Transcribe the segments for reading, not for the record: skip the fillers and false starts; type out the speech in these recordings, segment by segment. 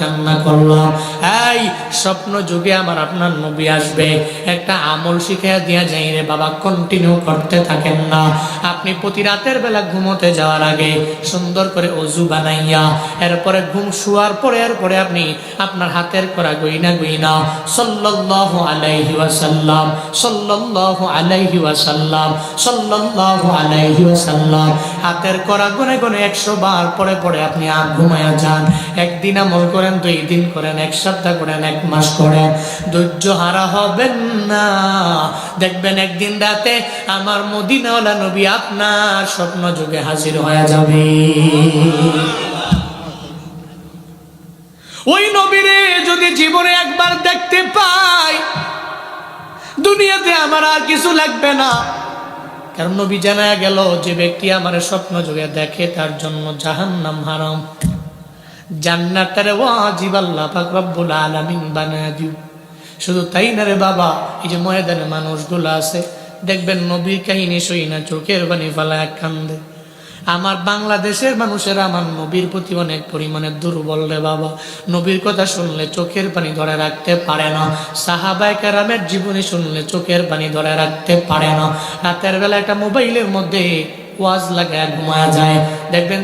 কান্না করলাম। এই স্বপ্ন যুগে আমার আপনার নবী আসবে, একটা আমল শিখিয়ে দিয়া যাই রে বাবা, কন্টিনিউ করতে থাকেন না। আপনি প্রতি রাতের বেলা ঘুমোতে যাওয়ার আগে সুন্দর করে ওযু বানাইয়া এরপরে ঘুম শোয়ার পরে এরপরে আপনি আপনার হাতের করা গইনা সাল্লাল্লাহু আলাইহি ওয়াসাল্লাম সাল্লাল্লাহু আলাইহি ওয়াসাল্লাম সাল্লাল্লাহু আলাইহি ওয়াসাল্লাম হাতের করা গুনে গুনে 100 বার পরে পরে আপনি আর ঘুমায়া যান। একদিন আমল করেন, 2 দিন করেন, 1 সপ্তাহ করেন, 1 মাস করেন, ধৈর্য হারা হবেন না। দেখবেন একদিন রাতে আমার মদিনাওয়ালা নবী আপনার স্বপ্ন যুগে হাজির হয়ে যাবে। ওই নবীরে যদি জীবনে একবার দেখতে পাই, দুনিয়াতে আমার আর কিছু লাগবে না। কারণ নবী জানা গেল যে ব্যক্তি আমার স্বপ্ন যুগে দেখে তার জন্য জাহান্নাম হারাম, জান্নাতের ওয়াজিব আল্লাহ পাক রব্বুল আলামিন বানায় দিও। শুধু তাই না রে বাবা, এই যে ময়দানে মানুষগুলো আছে দেখবেন নবীর কাহিনী শুই না চোখের পানি ফালায় কান্দে। আমার বাংলাদেশের মানুষেরা আমার নবীর প্রতি অনেক পরিমাণে দুর্বল রে বাবা, নবীর কথা শুনলে চোখের পানি ধরে রাখতে পারে না। সাহাবায়ে কেরামের জীবনী শুনলে চোখের পানি ধরে রাখতে পারে না। রাতের বেলা একটা মোবাইলের মধ্যে ওয়াজ লাগায় ঘুমায়া যায়, দেখবেন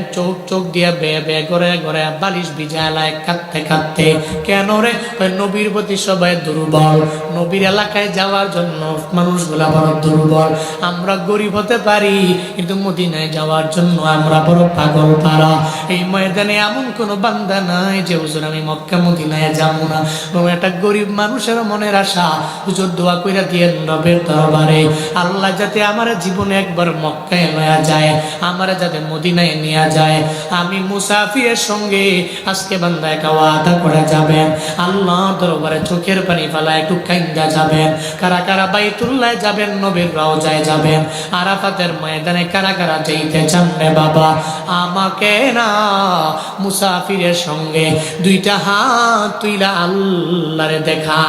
চোখ দিয়ে বেয়ে বেয়ে গড়ে গড়ে বালিশ ভিজায় লায় কাঁদতে কাঁদতে। কেন রে? নবীর প্রতি সবাই দুর্বল, নবীর এলাকায় যাওয়ার জন্য মানুষগুলা বড় দুর্বল। আমরা গরিব হতে পারি কিন্তু মদিনায় যাওয়ার জন্য আমরা বড় পাগল পারা। এই ময়দানে এমন কোনো বান্দা নাই যে হুজুর আমি মক্কা মদিনায় যাবো না। একটা গরিব মানুষের মনের আশা, হুজুর দোয়া কইরা দিয়েন রবের দরবারে, আল্লাহ যাতে আমার জীবনে একবার মক্কায় লয়া যায়, আমার যাতে মদিনায় নিয়ে যায়। আমি মুসাফিরের সঙ্গে আজকে বান্দা একটা ওয়াদা করে যাবেন, আল্লাহ দরবারে চোখের পানি ফেলা একটু কাইন্দা যাবেন। কারা কারা বাইতুল্লাহ যাবেন, নবীর রওজায় যাবেন, আরাফাতের ময়দানে কারা কারা যাইতে চান রে বাবা, আমাকে না মুসাফিরের সঙ্গে 2টা হাত তুইলা আল্লাহরে দেখা।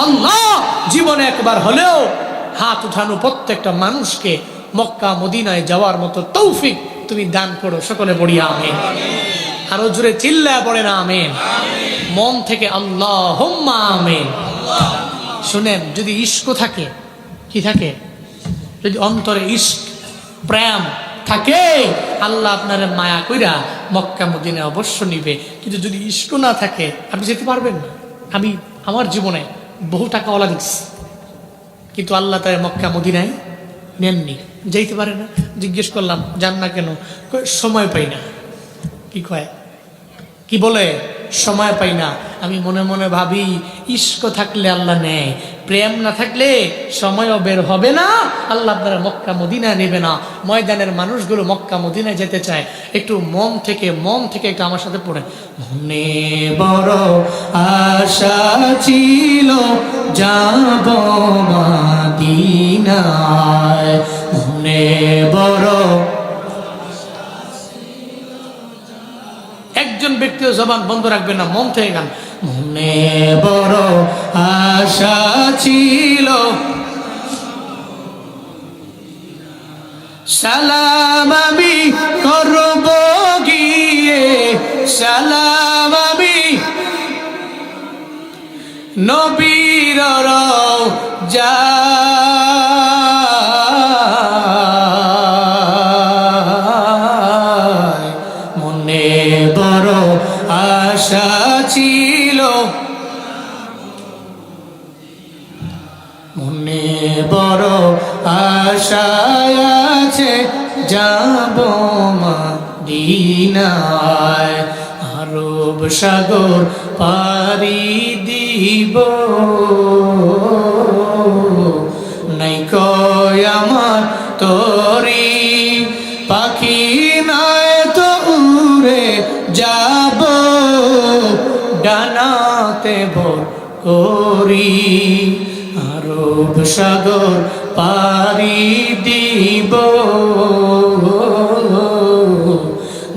আল্লাহ জীবনে একবার হলেও হাত উঠানো প্রত্যেকটা মানুষকে মক্কা মদিনায় যাওয়ার মতো তৌফিক তুমি দান করো। সকলে পড়ি আমিন। আরো জোরে চিল্লায় পড়ে না আমিন। মন থেকে আল্লাহুম্মা আমিন। শুনেন, যদি ইশক থাকে, কি থাকে? যদি অন্তরে ইশক প্রেম থাকে, আল্লাহ আপনার মায়া কইরা মক্কা মদিনায় অবশ্য নিবে। কিন্তু যদি ইশক না থাকে আপনি যেতে পারবেন না। আমি আমার জীবনে বহু টাকাওয়ালা দেখছি কিন্তু আল্লাহ তার মক্কা মদিনায় নেননি, যাইতে পারে না। জিজ্ঞেস করলাম যান না কেন? সময় পাই না। কি কয়? কি বলে? সময় পাই না। আমি মনে মনে ভাবি ইশক থাকলে আল্লাহ নেয়, প্রেম না থাকলে সময়ও বের হবে না, আল্লাহ আপনারা মক্কা মদিনায় নেবে না। ময়দানের মানুষগুলো মক্কা মদিনায় যেতে চায়। একটু মন থেকে একটু আমার সাথে পড়ে। মনে বড় আশা ছিল যাব মদিনায়, মনে বড়। একজন ব্যক্তিও জবান বন্ধ রাখবে না, মন থেকে গান। মনে বড় আশা ছিল, সালাম আমি করব গিয়ে, সালাম আমি নবীর রওজা, মনে বড় আশা ছিল, মনে বড় আশা আছে যাব মদিনায়, আরব সাগর পাড়ি দিব, নাই কয় আমার তোরি পাখি নয় তো উড়ে যাব ডানাতে ভর করি, আরব সাগর পাড়ি দিব,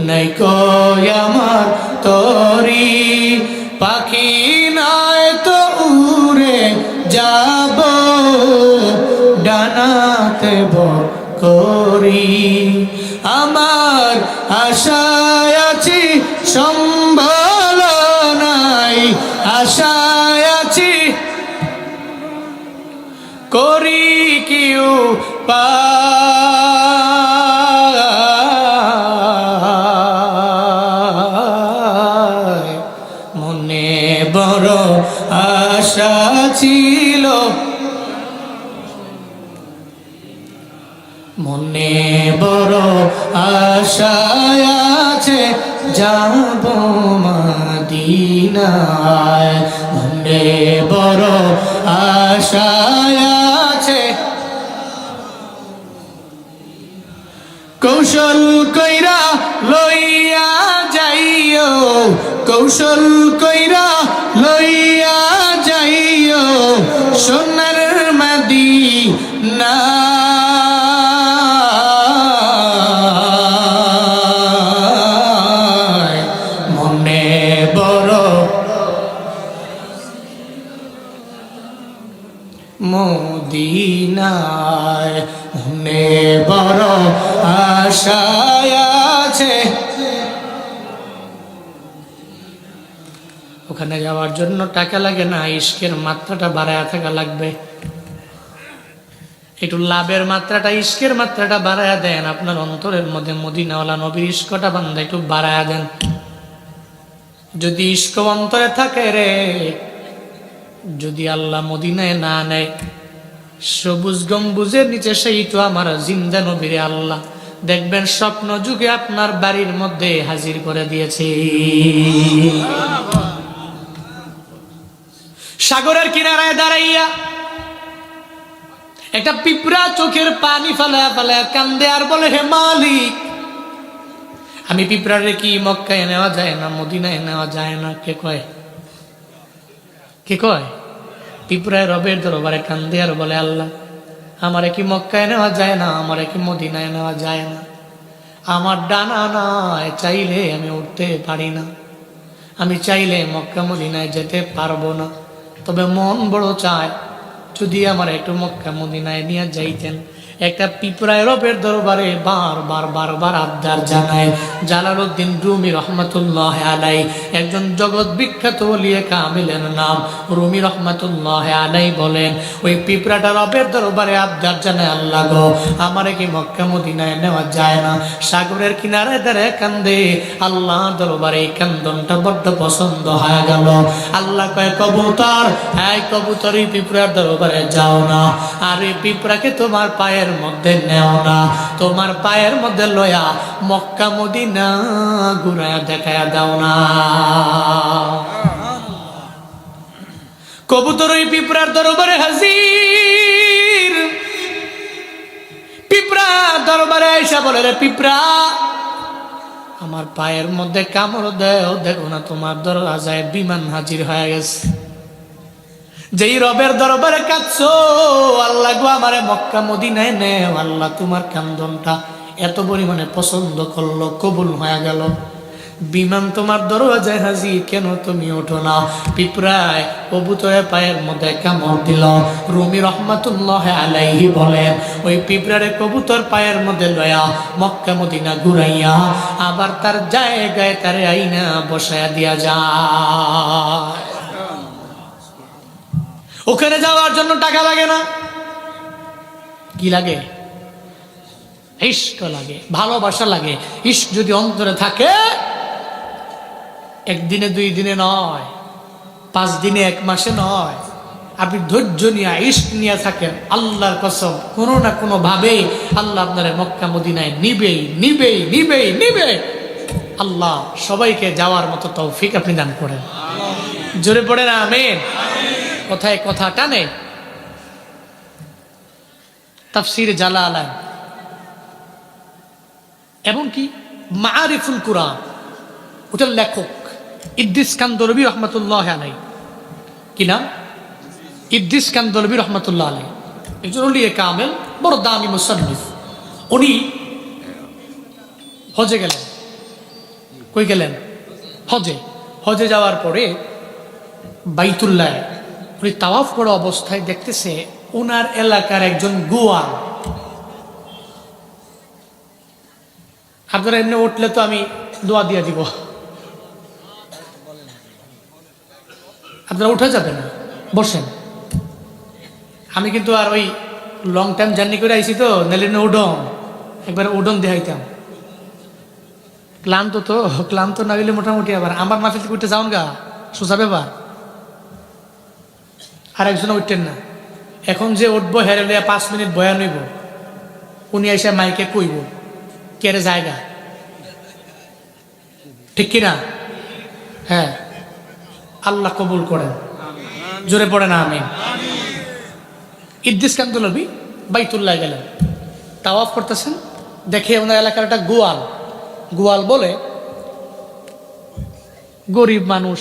নাই কয় আমার তরি পাখি নয় তো উড়ে যাব ডানাতে ভর করি। আমার আশায় আছি পায়। মনে বড় আশা ছিল, মনে বড় আশা আছে যাব মদিনায়। মনে বড় আশা আছে, কৌশল কইরা লইয়া যাইও, কৌশল কইরা লইয়া যাইও সোনার মদিনা। মনে বড় মদিনায়, মনে বড় আশা আছে। ওখানে যাওয়ার জন্য টাকা লাগে না, ইশকের মাত্রাটা বাড়ায় থাকা লাগবে। একটু লাভের মাত্রাটা, ইশকের মাত্রাটা বাড়ায় দেন। আপনার অন্তরের মধ্যে মদিনাওয়ালা নবীর ইশকটা বান্দা একটু বাড়ায় দেন। যদি ইশক অন্তরে থাকে রে, যদি আল্লাহ মদিনায় না নেয়, সবুজ গম্বুজের নিচে সেই তো আমার জিন্দা নবীরে আল্লাহ দেখবেন স্বপ্ন যুগে আপনার বাড়ির মধ্যে হাজির করে দিয়েছে। সাগরের কিনারায় দাঁড়াইয়া একটা পিঁপড়া চোখের পানি ফালায়া ফালায়া কান্দে আর বলে, হে মালিক, আমি পিঁপড়ারে কি মক্কায় নেওয়া যায় না, মদিনায় নেওয়া যায় না? কে কয়? কে কয়? পিঁপড়ায় রবের দরবারে কান্দে আর বলে, আল্লাহ, আমারে কি মক্কায় নেওয়া যায় না, আমারে কি মদিনায় নেওয়া যায় না? আমার ডানা নাই, চাইলে আমি উঠতে পারি না, আমি চাইলে মক্কা মদিনায় যেতে পারবো না, তবে মন বড় চায় যদি আমার একটু মক্কা মদিনায় নিয়ে যাইতেন। একটা পিঁপড়ায় রবের দরবারে বারবার বারবার আবদার জানায়। জালালউদ্দিন রুমি রহমাতুল্লাহ আলাই, একজন জগৎ বিখ্যাত ওলিয়ে কামিলের নাম রুমি রহমাতুল্লাহ আলাই বলেন, ওই পিঁপড়াটা রবের দরবারে আবদার জানায়, আল্লাহ গো, আমারে কি মক্কা মদিনায় নেওয়া যায় না? সাগরের কিনারে দাঁড়ায় কান্দে। আল্লাহ দরবারে এই কান্দনটা বড্ড পছন্দ হয়ে গেল। আল্লাহ কয়, কবুতর, হ্যাঁ কবুতর, এই পিঁপড়ার দরবারে যাও না, আর এই পিঁপড়াকে তোমার পায়ের মধ্যে নেও না, তোমার পায়ের মধ্যে লয়া মক্কা মদিনা ঘুরায়া দেখায়া দাও না। কবুতর ওই পিঁপড়ার দরবারে হাজির। পিঁপড়া দরবারে আইসা বলে, রে পিঁপড়া, আমার পায়ের মধ্যে কামড় দেও, দেখো না তোমার দরজায় বিমান হাজির হয়ে গেছে। যেই রবের দরবারে কাঁদছো, আল্লাহ গো, আমারে মক্কা মদিনায় নেও, আল্লাহ তোমার কান্দনটা এত পরিমাণে পছন্দ করলো, কবুল হয়ে গেল, বিমান তোমার দরজায় হাজির, কেন তুমি ওঠো না? পিঁপড়ায় কবুতরের পায়ের মধ্যে কামড় দিল। রুমি রহমাতুল্লাহ আলাইহি বলেন, ওই পিঁপড়ারে কবুতর পায়ের মধ্যে লয়া মক্কা মদিনা ঘুরাইয়া আবার তার জায়গায় তারে আইনা বসায়া দিয়া যায়। ওখানে যাওয়ার জন্য টাকা লাগে না, কি লাগে? ইশক লাগে, ভালোবাসা লাগে। ইশক যদি অন্তরে থাকে, একদিনে দুই দিনে নয়, 5 দিনে 1 মাসে নয়, আপনি ধৈর্য নিয়ে ইশক নিয়ে থাকেন, আল্লাহর কসম কোনো না কোনো ভাবে আল্লাহ আপনারে মক্কা মদিনায় নিবেই নিবেই নিবেই নিবে। আল্লাহ সবাইকে যাওয়ার মতো তৌফিক আপনি দান করেন। জোরে পড়ে না আমিন। কথায় কথা টানে। তাফসীর জালালাইন এমনকি মাআরিফুল কুরআন, ওটার লেখক ইদ্রিস কান্দরবী রহমাতুল্লাহ আলাই, কি নাম? ইদ্রিস কান্দরবী রহমাতুল্লাহ আলাই, একজন ওলিয়ে কামেল, বড় দামি মুসান্নিফ। উনি হজে গেলেন। কই গেলেন? হজে। হজে যাওয়ার পরে বাইতুল্লাহ উনি তাওয়াফ করা অবস্থায় দেখতেছে ওনার এলাকার একজন গোয়াল। আপনারা এমনি উঠলে তো আমি দোয়া দিয়ে দিব, আপনারা উঠে যাবেন না, বসেন। আমি কিন্তু আর ওই লং টাইম জার্নি করে আইছি তো নাহলে উডন একবার উডন দেখাইতাম। ক্লান্ত না হইলে মোটামুটি আবার আমার মাহফিল থেকে উঠতে যাওন গা সোজা ব্যাপার। আর একজন উঠতেন না, এখন যে উঠবো হেরে লইয়া 5 মিনিট বয়ান হইব, উনি এসে মাইকে কইব কেরে জায়গা, ঠিক কিনা? হ্যাঁ, আল্লাহ কবুল করেন, জোরে পড়ে না আমিন। ইদ্রিস কান্দলবি বাইতুল্লাহ গেলেন, তাওয়াফ করতেছেন, দেখে ওনার এলাকার একটা গোয়াল বলে গরিব মানুষ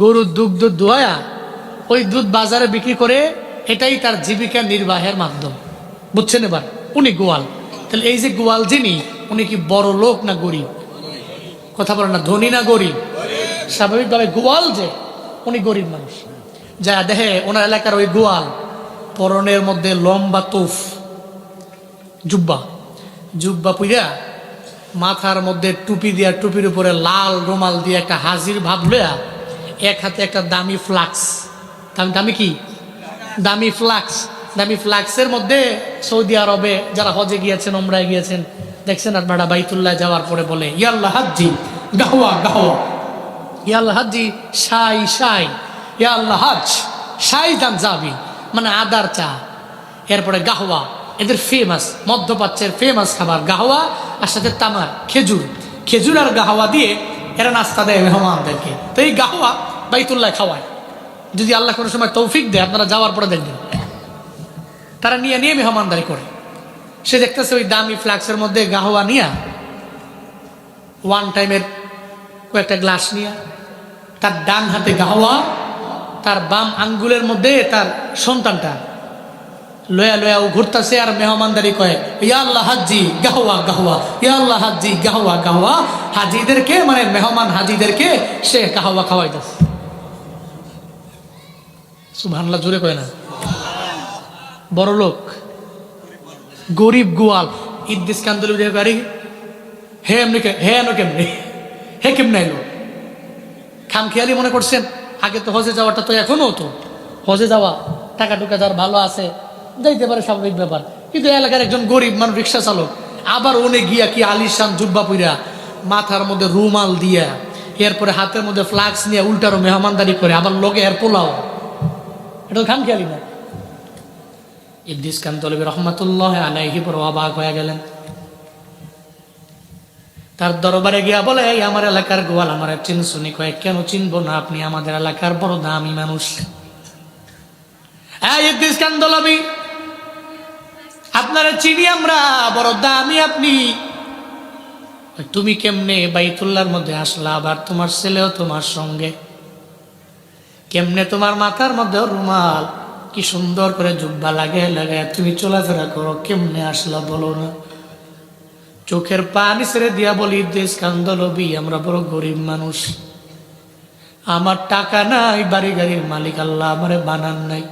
গরুর দুগ্ধ দোয়া ওই দুধ বাজারে বিক্রি করে, এটাই তার জীবিকা নির্বাহের মাধ্যম। বুঝছেন? এবার উনি গোয়াল, তাহলে এই যে গোয়াল যিনি, উনি কি বড় লোক না গরিব? কথা বলেন না, ধনী না গরিব? স্বাভাবিকভাবে গোয়াল যে, উনি গরিব মানুষ। যা দেখে ওনার এলাকার ওই গোয়াল পরনের মধ্যে লম্বা তোফ জুব্বা পুইরা, মাথার মধ্যে টুপি দিয়া, টুপির উপরে লাল রুমাল দিয়ে একটা হাজির ভাব লয়া, এক হাতে একটা দামি ফ্লাক্স, দামি কি দামি ফ্লাক্সের মধ্যে সৌদি আরবে যারা হজে গিয়েছেন, ওমরায় গিয়েছেন, দেখছেন আপনারা বাইতুল্লাহ যাওয়ার পরে বলে ইয়াল্লাহ হাজ্জি গাহওয়া, ইয়াল্লাহ হাজ্জি শাই, ইয়াল্লাহ হাজ শাই দান যাবি, মানে আদার চা। এরপরে গাহওয়া, এদের ফেমাস মধ্যপ্রাচ্যের ফেমাস খাবার গাহওয়া, আর সাথে তামার খেজুর আর গাহওয়া দিয়ে এরা নাস্তা দেয় মেহমানদেরকে। তো এই গাহওয়া বাইতুল্লাহ খাওয়ায়, যদি আল্লাহ কোনো সময় তৌফিক দেয়, আপনারা যাওয়ার পরে দেখবেন তারা নিয়ে মেহমানদারি করে। সে দেখতেছে ওই দামি ফ্লাক্সের মধ্যে গাহওয়া নিয়া, ওয়ান টাইমের কয়েকটা গ্লাস নিয়া, তার ডান হাতে গাহওয়া, তার বাম আঙ্গুলের মধ্যে তার সন্তানটা লয়া ও ঘুরতেছে আর মেহমানদারি কয় ইয়া আল্লাহ হাজ্জি গাহওয়া, ইয়া আল্লাহ হাজ্জি গাহওয়া। হাজিদেরকে, মানে মেহমান হাজিদেরকে সে গাহওয়া খাওয়াইতেছে। সুবহানাল্লাহ, জোরে কয় না? বড় লোক গরিব গোয়াল ইদ্রিস কান্দলবি গাড়ি কেমনে এলো? খামখেয়ালি মনে করছেন? আগে তো হজে যাওয়াটা তো এখনো হতো, হজে যাওয়া টাকা টুকা যার ভালো আছে যাইতে পারে, স্বাভাবিক ব্যাপার। কিন্তু এলাকার একজন গরিব মানুষ রিক্সা চালক, আবার ওনে গিয়া কি আলিশান জুব্বা পুইরা, মাথার মধ্যে রুমাল দিয়া, এরপরে হাতের মধ্যে ফ্লাক্স নিয়ে উল্টারও মেহমানদারি করে, আবার লোকে এর পোলাও, এটা খামখেয়ালি না? ইদ্রিস কান্দলবি রহমাতুল্লাহ আলাইহি বড় অবাক হয়ে গেলেন। তার দরবারে গিয়া বলে এই আমার এলাকার গোয়াল, আমার চিনসুনি। কয়েক কেন চিনবো না, আপনি আমাদের এলাকার বড় দামি মানুষ। ইদ্রিস কান্দলবি, আপনারা চিনি আমরা, বড় দামি আপনি। তুমি কেমনে বাইতুল্লাহর মধ্যে আসলা, আবার তোমার ছেলেও তোমার সঙ্গে? কেমনে তোমার মাথার মধ্যে রুমাল, কি সুন্দর করে জুব্বা লাগে তুমি চলাফেরা করো, কেমনে আসলা বলো না? চোখের পানি ছেড়ে দিয়া বলি ইদ্রিস কান্দলবি, আমরা বড় গরিব মানুষ, আমার টাকা নাই, বাড়ি গাড়ির মালিক আল্লাহ আমারে বানান নাই।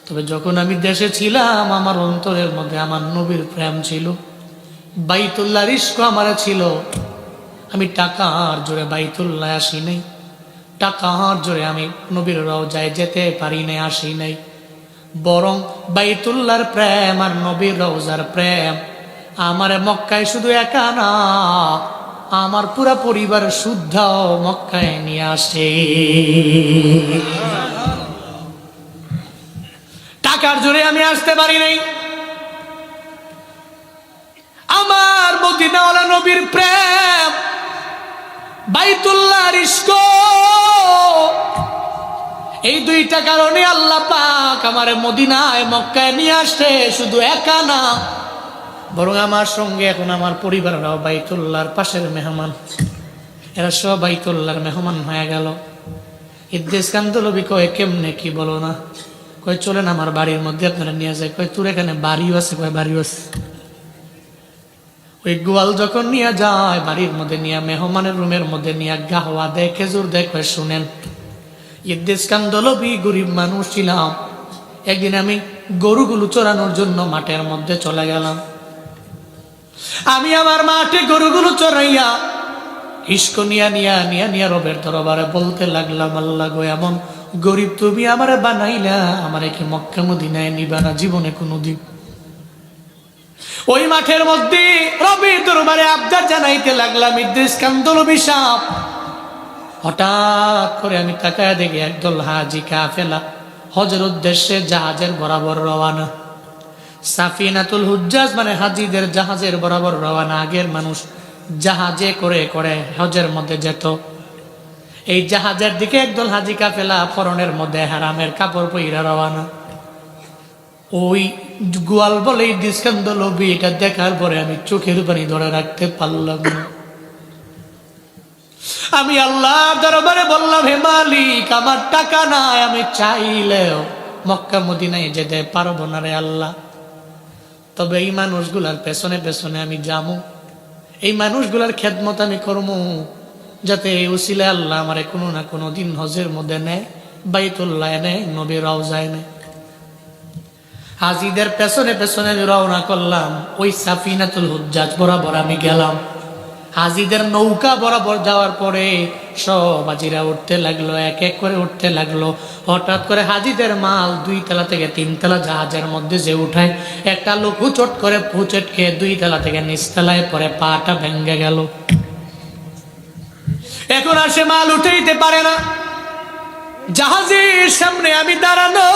তবে যখন আমি দেশে ছিলাম, আমার অন্তরের মধ্যে আমার নবীর প্রেম ছিল, বাইতুল্লাহর ইশক আমার ছিল। আমি টাকার জোরে বাইতুল্লাহ আসি নাই, টাকার জোরে আমি নবীর রওজায় যেতে পারি নাই, আসি নাই। বরং বাইতুল্লাহর প্রেম আর নবীর রওজার প্রেম আমার মক্কায় শুধু একা না, আমার পুরা পরিবার শুদ্ধ মক্কায় নিয়ে আসে। টাকার জোরে আমি আসতে পারি নাই, আমার মদিনাওয়ালা নবীর প্রেম, বাইতুল্লাহর ইশক, এই দুইটা কারণে আল্লাহ পাক আমার মদিনায় মক্কায় নিয়ে আসে। শুধু একা না, বরং আমার সঙ্গে এখন আমার পরিবাররাও বাইতুল্লাহর পাশের মেহমান, এরা সব বাইতুল্লাহর মেহমান হয়ে গেল। ইদ্রিস কান্দলবি কয় কেমনে, কি বলো না? কয় চলেন আমার বাড়ির মধ্যে আপনারা নিয়ে যায়। কয় তোর এখানে বাড়িও আছে? কয় বাড়িও আছে। ওই গোয়াল যখন নিয়ে যায়, বাড়ির মধ্যে নিয়ে, মেহমানের রুমের মধ্যে নিয়ে গাহওয়া দেয়, খেজুর দেয়। কয় শুনেন, ইদ্রিস কান্দলবি গরিব মানুষ ছিলাম, একদিন আমি গরুগুলো চড়ানোর জন্য মাঠের মধ্যে চলে গেলাম। আমি আমার মাঠে গরুগুলো চড়াইয়া ইশক নিয়া রবের দরবারে বলতে লাগলাম, আল্লাহ গো, এমন গরিব তুমি আমারে বানাইলা, আমারে কি মক্কা মদিনায় নিবা না জীবনে কোনোদিন? ওই মাঠের মধ্যে রবির দরবারে আবদার জানাইতে লাগলাম, ইদ্রিস কান্দলবি সাহেব। হঠাৎ করে আমি তাকায় দেখি একদল হাজি কাফেলা হজের উদ্দেশ্যে জাহাজের বরাবর রওয়ানা। সাফিনাতুল হুজ্জাজ মানে হাজিদের জাহাজের বরাবর রওয়ানা। আগের মানুষ জাহাজে করে করে হজের মধ্যে যেত। এই জাহাজের দিকে একদল হাজি কাফেলা ফরনের মধ্যে হারামের কাপড় পইরা রওয়ানা। ওই গোয়াল বলে ডিসকান্দলবি, এটা দেখার পরে আমি চোখের পানি ধরে রাখতে পারলাম না। আমি আল্লাহ দরবারে বললাম, হে মালিক, আমার টাকা নাই, আমি চাইলেও মক্কা মদিনায় যেতে পারবো না রে আল্লাহ। তবে এই মানুষগুলার পেছনে পেছনে আমি যাবো, এই মানুষগুলার খেদমত আমি করবো, যাতে এই উসিলে আল্লাহ আমারে কোনো না কোনো দিন হজের মধ্যে নেয়, বাইতুল্লাহ নেয়, নবীর রওজায় নেয়। হাজিদের পেছনে পেছনে রওনা করলাম। ওই সাফিনাতুল হুজ্জাজ বরাবর আমি গেলাম। হাজিদের নৌকা বরাবর যাওয়ার পরে সব হাজিরা উঠতে লাগলো, এক এক করে উঠতে লাগলো। হঠাৎ করে হাজিদের মাল 2 তলা থেকে 3 তলা জাহাজের মধ্যে যে উঠায়, একটা লোক হুচট করে পুচট খেয়ে 2 তলা থেকে নিচ তলায় পরে পাটা ভেঙে গেল। এখন আর সে মাল উঠাইতে পারে না। জাহাজের সামনে আমি দাঁড়ানো,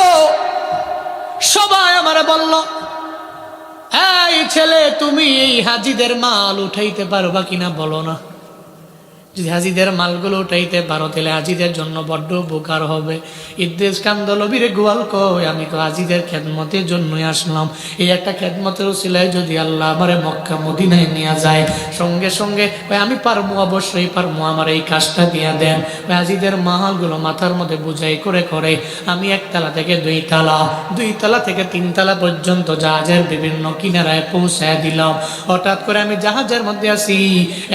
সবাই আমারে বলল, এই ছেলে, তুমি এই হাজিদের মাল উঠাইতে পারবা কিনা বলো না। যদি হাজিদের মালগুলো উঠাইতে পারো তাহলে হাজিদের জন্য বড্ড উপকার হবে। ইদ্রিস কান্দলবিরে গোয়াল কয়, আমি তো হাজিদের খেদমতের জন্যই আসলাম। এই একটা খেদমতের উসিলায় যদি আল্লাহ আমারে মক্কা মদিনায় নিয়ে যায়, সঙ্গে সঙ্গে আমি পারবো, অবশ্যই পারবো, আমার এই কাজটা দিয়ে দেন। হাজিদের মালগুলো মাথার মধ্যে বুঝাই করে করে আমি 1 তলা থেকে 2 তলা, 2 তলা থেকে 3 তলা পর্যন্ত জাহাজের বিভিন্ন কিনারায় পৌঁছায় দিলাম। হঠাৎ করে আমি জাহাজের মধ্যে আছি,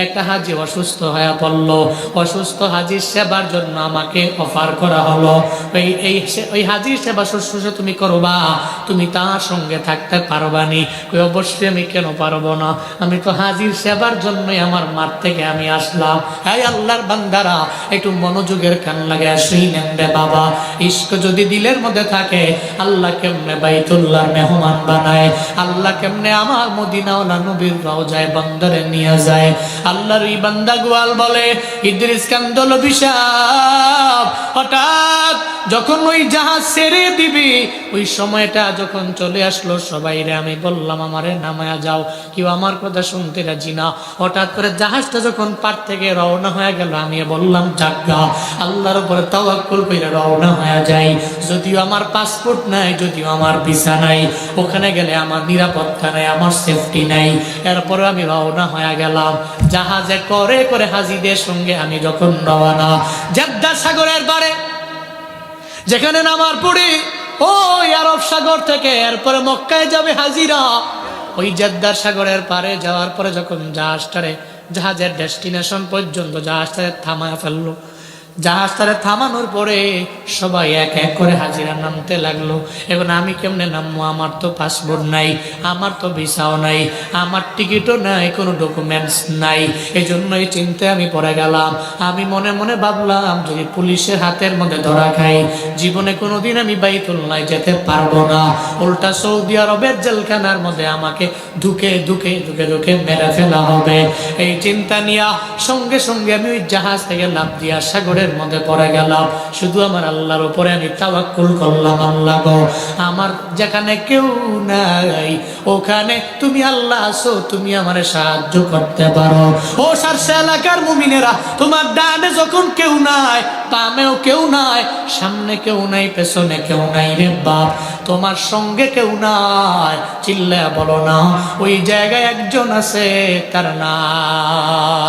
একটা হাজি অসুস্থ হয়ে বললো। অসুস্থ হাজির সেবার জন্য আমাকে অফার করা হলো। ওই হাজির সেবা শুশ্রূষা তুমি করবা, তুমি তার সঙ্গে থাকতে পারবানি। ওই অবশ্যই আমি কেন পারবো না, আমি তো হাজির সেবার জন্যই আমার মাঠ থেকে আমি আসলাম। হ্যাঁ আল্লাহর বান্দারা, একটু মনোযোগের কান লাগে শুনেন রে বাবা। ইশক যদি দিলের মধ্যে থাকে, আল্লাহ কেমনে বাইতুল্লাহর মেহমান বানায়, আল্লাহ কেমনে আমার মদিনাওয়ালা নবীর রওজায় বান্দারে নিয়ে যায়। আল্লাহর এই বান্দা গোয়াল বলে, ইদ্রিস কান্দলবি সাহেব, হঠাৎ যখন ওই জাহাজ ছেড়ে দিবি, ওই সময়টা যখন চলে আসলো, সবাইরে আমি বললাম আমারে নামায়া যাও, কেউ আমার কথা শুনতে রাজি না। হঠাৎ করে জাহাজটা যখন পার থেকে রওনা হয়ে গেল, আমি বললাম জাগা, আল্লাহর উপরে তাওয়াক্কুল করে রওনা হয়ে যাই। যদিও আমার পাসপোর্ট নাই, যদিও আমার ভিসা নাই, ওখানে গেলে আমার নিরাপত্তা নাই, আমার সেফটি নাই। এরপরে আমি রওনা হয়ে গেলাম। জাহাজে করে করে হাজিদের সঙ্গে আমি যখন রওনা, জেদ্দা সাগরের পারে যেখানে নামার পরে ওই আরব সাগর থেকে এরপরে মক্কায় যাবে হাজিরা, ওই জেদ্দার সাগরের পারে যাওয়ার পরে যখন জাহাজের ডেস্টিনেশন পর্যন্ত জাহাজটারে থামায় ফেললো, জাহাজটারে থামানোর পরে সবাই এক এক করে হাজিরা নামতে লাগলো। এখন আমি কেমনে নামবো? আমার তো পাসপোর্ট নাই, আমার তো ভিসাও নাই, আমার টিকিটও নাই, কোনো ডকুমেন্টস নাই। এই জন্যই চিন্তায় আমি পড়ে গেলাম। আমি মনে মনে ভাবলাম, যদি পুলিশের হাতের মধ্যে ধরা খাই, জীবনে কোনোদিন আমি বাইতুল্লাহ যেতে পারবো না। উল্টা সৌদি আরবের জেলখানার মধ্যে আমাকে ধুকে ধুকে ধুকে ধুকে মেরে ফেলা হবে। এই চিন্তা নিয়ে সঙ্গে সঙ্গে আমি ওই জাহাজ থেকে লাফ দিয়া সাগরের মধ্যে পড়ে গেলাম। শুধু আমার আল্লাহর উপরে আমি তাওয়াক্কুল করলাম, আল্লাহ গো, আমার যেখানে কেউ নাই ওখানে তুমি আল্লাহ আছো, তুমি আমারে সাহায্য করতে পারো। ও সারসা এলাকার মুমিনেরা, তোমার ডানে যখন কেউ নাই, বামেও কেউ নাই, সামনে কেউ নাই, পেছনে কেউ নাই রে বাপ, তোমার সঙ্গে কেউ নাই, চিল্লায়া বলো না, ওই জায়গায় একজন আছে, তার নাম